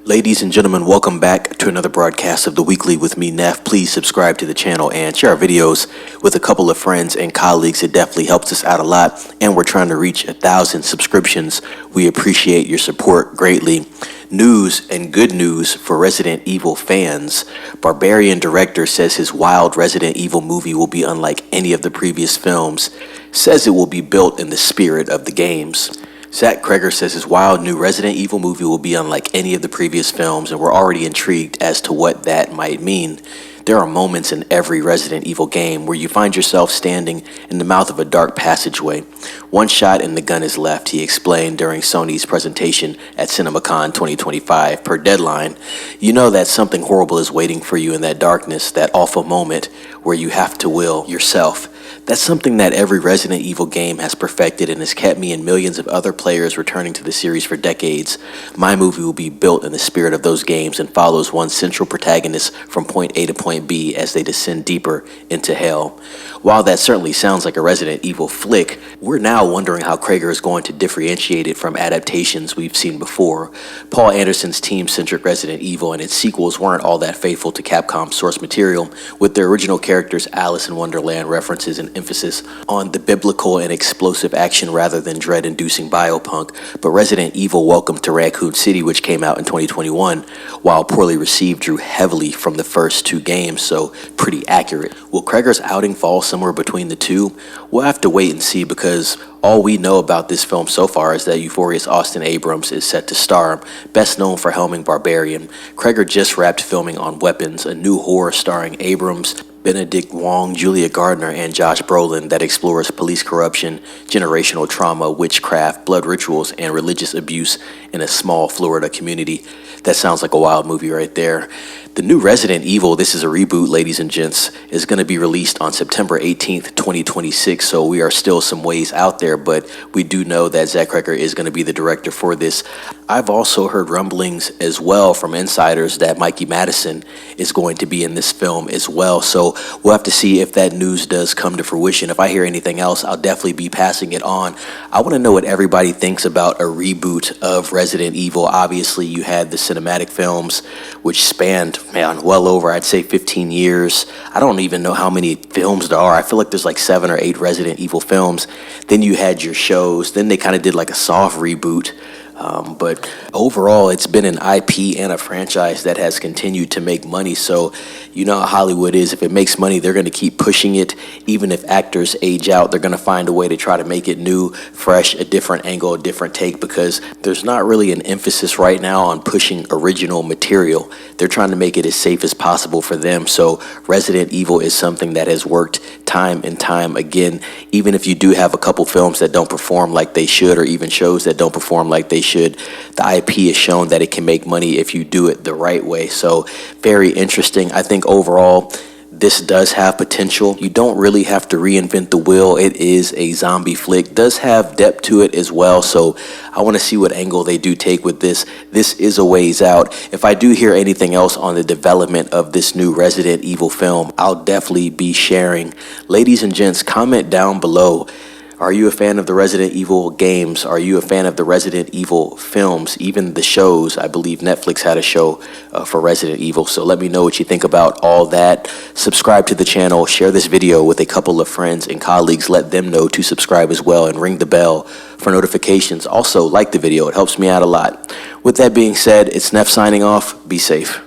Ladies and gentlemen, welcome back to another broadcast of The Weekly with me, Neff. Please subscribe to the channel and share our videos with a couple of friends and colleagues. It definitely helps us out a lot, and we're trying to reach 1,000 subscriptions. We appreciate your support greatly. News and good news for Resident Evil fans. Barbarian director says his wild Resident Evil movie will be unlike any of the previous films. Says it will be built in the spirit of the games. Zack Cregger says his wild new Resident Evil movie will be unlike any of the previous films, and we're already intrigued as to what that might mean. There are moments in every Resident Evil game where you find yourself standing in the mouth of a dark passageway. One shot and the gun is left, he explained during Sony's presentation at CinemaCon 2025. Per Deadline, you know that something horrible is waiting for you in that darkness, that awful moment where you have to will yourself. That's something that every Resident Evil game has perfected and has kept me and millions of other players returning to the series for decades. My movie will be built in the spirit of those games and follows one central protagonist from point A to point B as they descend deeper into hell. While that certainly sounds like a Resident Evil flick, we're now wondering how Cregger is going to differentiate it from adaptations we've seen before. Paul Anderson's team-centric Resident Evil and its sequels weren't all that faithful to Capcom's source material, with their original characters' Alice in Wonderland references and emphasis on the biblical and explosive action rather than dread-inducing biopunk. But Resident Evil Welcome to Raccoon City, which came out in 2021, while poorly received, drew heavily from the first two games, so pretty accurate. Will Cregger's outing fall somewhere between the two? We'll have to wait and see, because all we know about this film so far is that Euphoria's Austin Abrams is set to star, best known for helming Barbarian. Cregger just wrapped filming on Weapons, a new horror starring Abrams, Benedict Wong, Julia Gardner, and Josh Brolin that explores police corruption, generational trauma, witchcraft, blood rituals, and religious abuse in a small Florida community. That sounds like a wild movie right there. The new Resident Evil, this is a reboot, ladies and gents, is going to be released on September 18th, 2026, so we are still some ways out there, but we do know that Zack Cregger is going to be the director for this. I've also heard rumblings as well from insiders that Mikey Madison is going to be in this film as well, so we'll have to see if that news does come to fruition. If I hear anything else, I'll definitely be passing it on. I want to know what everybody thinks about a reboot of Resident Evil. Obviously, you had the cinematic films, which spanned, well over, I'd say 15 years. I don't even know how many films there are. I feel like there's like 7 or 8 Resident Evil films. Then you had your shows. Then they kind of did like a soft reboot. But overall, it's been an IP and a franchise that has continued to make money. So you know how Hollywood is. If it makes money, they're going to keep pushing it. Even if actors age out, they're going to find a way to try to make it new, fresh, a different angle, a different take, because there's not really an emphasis right now on pushing original material. They're trying to make it as safe as possible for them. So Resident Evil is something that has worked time and time again. Even if you do have a couple films that don't perform like they should, or even shows that don't perform like they should, the IP has shown that it can make money if you do it the right way. So very interesting. I think overall this does have potential. You don't really have to reinvent the wheel. It is a zombie flick. Does have depth to it as well. So I want to see what angle they do take with this. This is a ways out. If I do hear anything else on the development of this new Resident Evil film, I'll definitely be sharing. Ladies and gents, comment down below. Are you a fan of the Resident Evil games? Are you a fan of the Resident Evil films, even the shows? I believe Netflix had a show for Resident Evil, so let me know what you think about all that. Subscribe to the channel, share this video with a couple of friends and colleagues, let them know to subscribe as well, and ring the bell for notifications. Also, like the video, it helps me out a lot. With that being said, it's Neff signing off. Be safe.